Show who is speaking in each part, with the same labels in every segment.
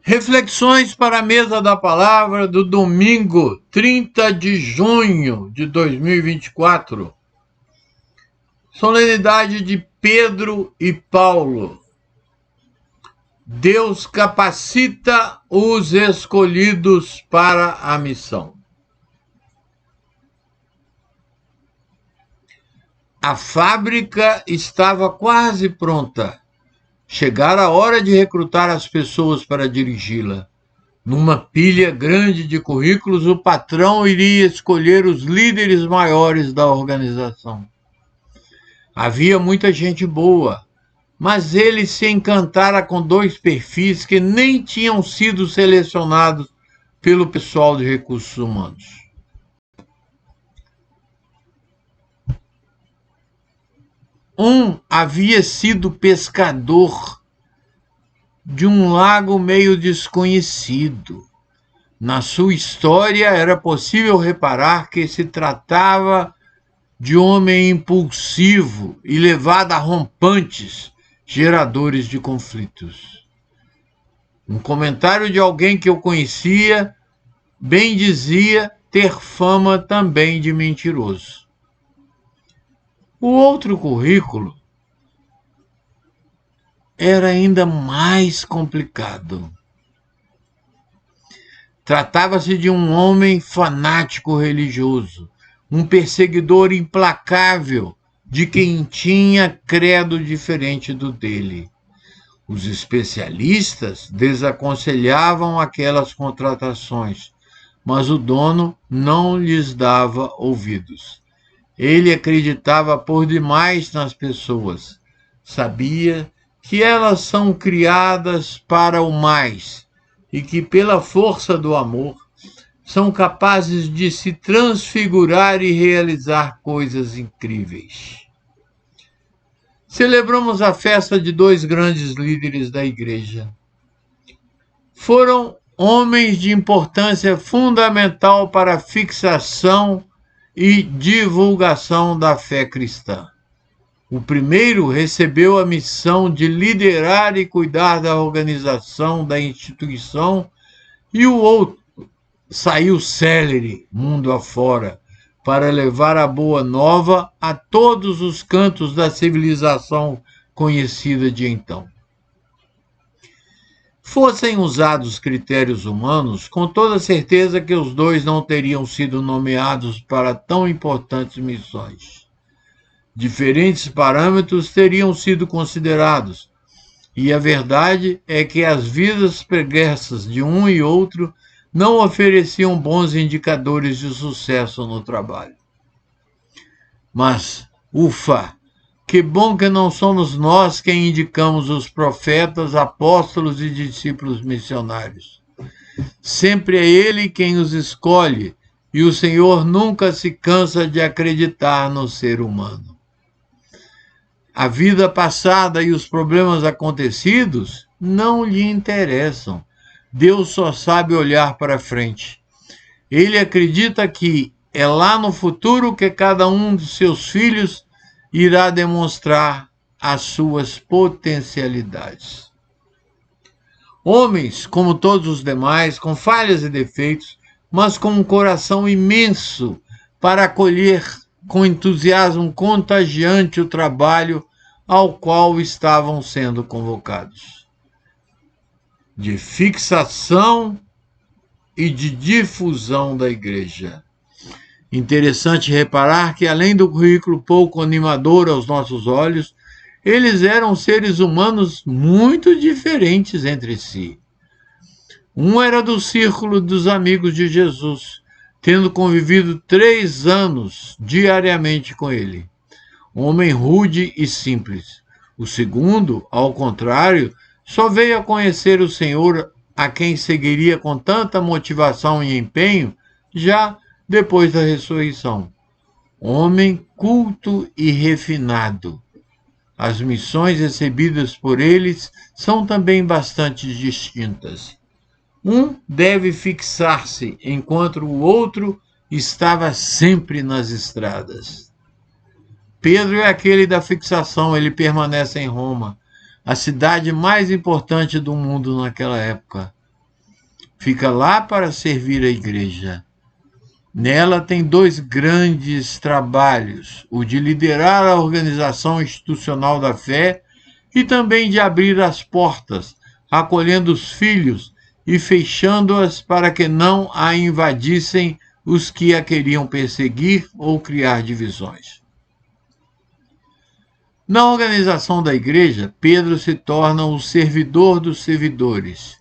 Speaker 1: Reflexões para a mesa da palavra do domingo, 30 de junho de 2024. Solenidade de Pedro e Paulo. Deus capacita os escolhidos para a missão. A fábrica estava quase pronta. Chegara a hora de recrutar as pessoas para dirigi-la. Numa pilha grande de currículos, o patrão iria escolher os líderes maiores da organização. Havia muita gente boa, mas ele se encantara com dois perfis que nem tinham sido selecionados pelo pessoal de recursos humanos. Um havia sido pescador de um lago meio desconhecido. Na sua história era possível reparar que se tratava de homem impulsivo e levado a rompantes, geradores de conflitos. Um comentário de alguém que eu conhecia bem dizia ter fama também de mentiroso. O outro currículo era ainda mais complicado. Tratava-se de um homem fanático religioso, um perseguidor implacável de quem tinha credo diferente do dele. Os especialistas desaconselhavam aquelas contratações, mas o dono não lhes dava ouvidos. Ele acreditava por demais nas pessoas. Sabia que elas são criadas para o mais e que, pela força do amor, são capazes de se transfigurar e realizar coisas incríveis. Celebramos a festa de dois grandes líderes da igreja. Foram homens de importância fundamental para a fixação e divulgação da fé cristã. O primeiro recebeu a missão de liderar e cuidar da organização da instituição, e o outro saiu célere mundo afora para levar a boa nova a todos os cantos da civilização conhecida de então. Fossem usados critérios humanos, com toda certeza que os dois não teriam sido nomeados para tão importantes missões. Diferentes parâmetros teriam sido considerados, e a verdade é que as vidas pregressas de um e outro não ofereciam bons indicadores de sucesso no trabalho. Mas, ufa, que bom que não somos nós quem indicamos os profetas, apóstolos e discípulos missionários. Sempre é Ele quem os escolhe, e o Senhor nunca se cansa de acreditar no ser humano. A vida passada e os problemas acontecidos não lhe interessam. Deus só sabe olhar para frente. Ele acredita que é lá no futuro que cada um de seus filhos irá demonstrar as suas potencialidades. Homens, como todos os demais, com falhas e defeitos, mas com um coração imenso para acolher com entusiasmo contagiante o trabalho ao qual estavam sendo convocados. De fixação e de difusão da igreja. Interessante reparar que, além do currículo pouco animador aos nossos olhos, eles eram seres humanos muito diferentes entre si. Um era do círculo dos amigos de Jesus, tendo convivido 3 anos diariamente com ele. Um homem rude e simples. O segundo, ao contrário, só veio a conhecer o Senhor, a quem seguiria com tanta motivação e empenho, já depois da ressurreição. Homem culto e refinado. As missões recebidas por eles são também bastante distintas. Um deve fixar-se, enquanto o outro estava sempre nas estradas. Pedro é aquele da fixação, ele permanece em Roma, a cidade mais importante do mundo naquela época. fica lá para servir a igreja. Nela tem dois grandes trabalhos: o de liderar a organização institucional da fé e também de abrir as portas, acolhendo os filhos e fechando-as para que não a invadissem os que a queriam perseguir ou criar divisões. Na organização da igreja, Pedro se torna o servidor dos servidores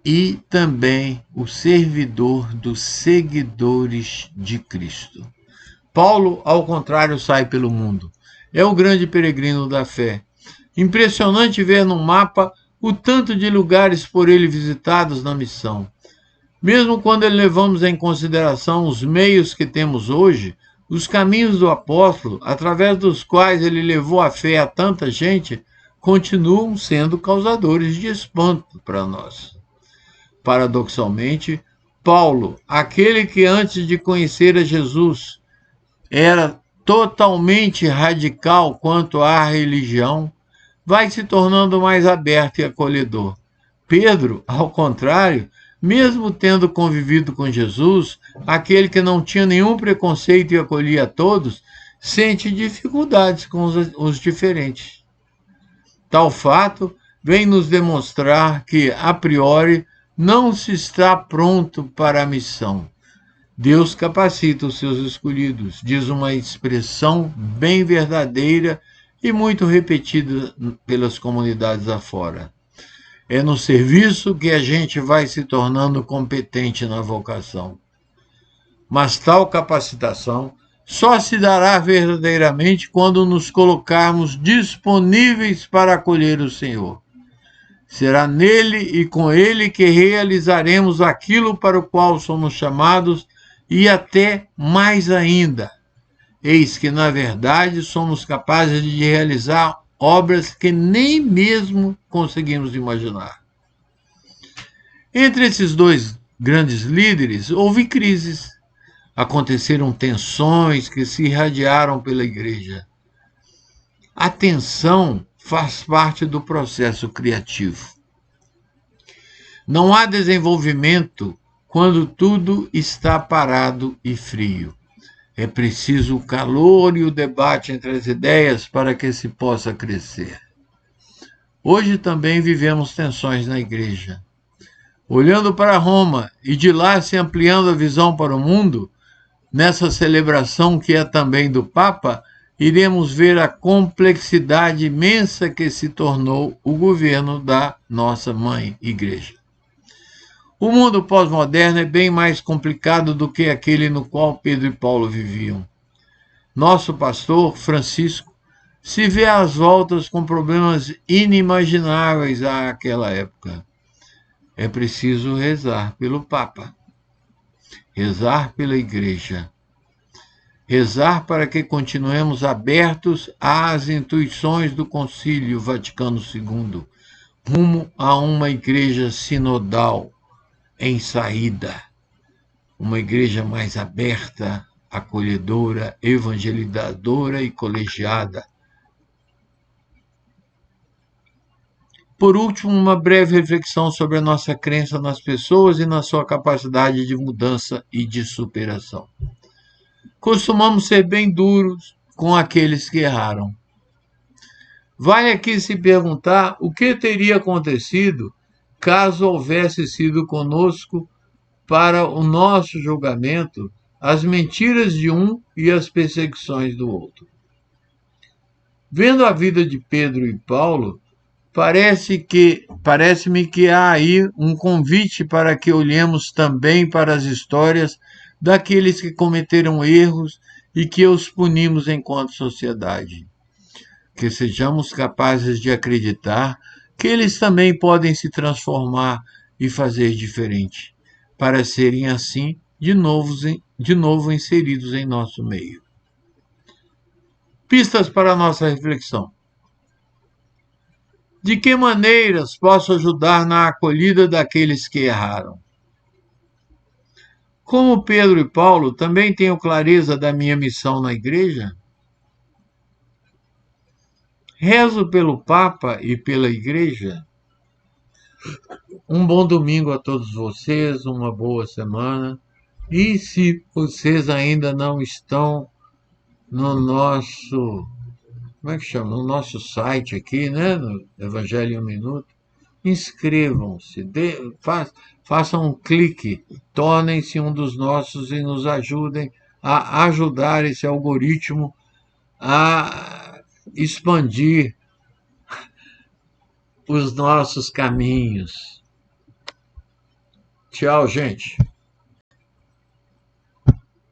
Speaker 1: e também o servidor dos seguidores de Cristo. Paulo, ao contrário, sai pelo mundo. É o grande peregrino da fé. Impressionante ver no mapa o tanto de lugares por ele visitados na missão. Mesmo quando levamos em consideração os meios que temos hoje, os caminhos do apóstolo, através dos quais ele levou a fé a tanta gente, continuam sendo causadores de espanto para nós. Paradoxalmente, Paulo, aquele que antes de conhecer a Jesus era totalmente radical quanto à religião, vai se tornando mais aberto e acolhedor. Pedro, ao contrário, mesmo tendo convivido com Jesus, aquele que não tinha nenhum preconceito e acolhia a todos, sente dificuldades com os diferentes. Tal fato vem nos demonstrar que, a priori, não se está pronto para a missão. Deus capacita os seus escolhidos, diz uma expressão bem verdadeira e muito repetida pelas comunidades afora. É no serviço que a gente vai se tornando competente na vocação. Mas tal capacitação só se dará verdadeiramente quando nos colocarmos disponíveis para acolher o Senhor. Será nele e com ele que realizaremos aquilo para o qual somos chamados e até mais ainda. Eis que, na verdade, somos capazes de realizar obras que nem mesmo conseguimos imaginar. Entre esses dois grandes líderes, houve crises. Aconteceram tensões que se irradiaram pela igreja. A tensão faz parte do processo criativo. Não há desenvolvimento quando tudo está parado e frio. É preciso o calor e o debate entre as ideias para que se possa crescer. Hoje também vivemos tensões na igreja. Olhando para Roma e de lá se ampliando a visão para o mundo, nessa celebração que é também do Papa, iremos ver a complexidade imensa que se tornou o governo da nossa mãe igreja. O mundo pós-moderno é bem mais complicado do que aquele no qual Pedro e Paulo viviam. Nosso pastor, Francisco, se vê às voltas com problemas inimagináveis àquela época. É preciso rezar pelo Papa, rezar pela Igreja, rezar para que continuemos abertos às intuições do Concílio Vaticano II, rumo a uma Igreja sinodal, em saída, uma igreja mais aberta, acolhedora, evangelizadora e colegiada. Por último, uma breve reflexão sobre a nossa crença nas pessoas e na sua capacidade de mudança e de superação. Costumamos ser bem duros com aqueles que erraram. Vale aqui se perguntar o que teria acontecido caso houvesse sido conosco, para o nosso julgamento, as mentiras de um e as perseguições do outro. Vendo a vida de Pedro e Paulo, parece-me que há aí um convite para que olhemos também para as histórias daqueles que cometeram erros e que os punimos enquanto sociedade. Que sejamos capazes de acreditar que eles também podem se transformar e fazer diferente, para serem assim de novo inseridos em nosso meio. Pistas para a nossa reflexão. De que maneiras posso ajudar na acolhida daqueles que erraram? Como Pedro e Paulo, também tenho clareza da minha missão na igreja? Rezo pelo Papa e pela Igreja? Um bom domingo a todos vocês, uma boa semana. E se vocês ainda não estão no nosso, como é que chama? No nosso site aqui, né? No Evangelho em um Minuto, inscrevam-se, façam um clique, tornem-se um dos nossos e nos ajudem a ajudar esse algoritmo a expandir os nossos caminhos. Tchau, gente.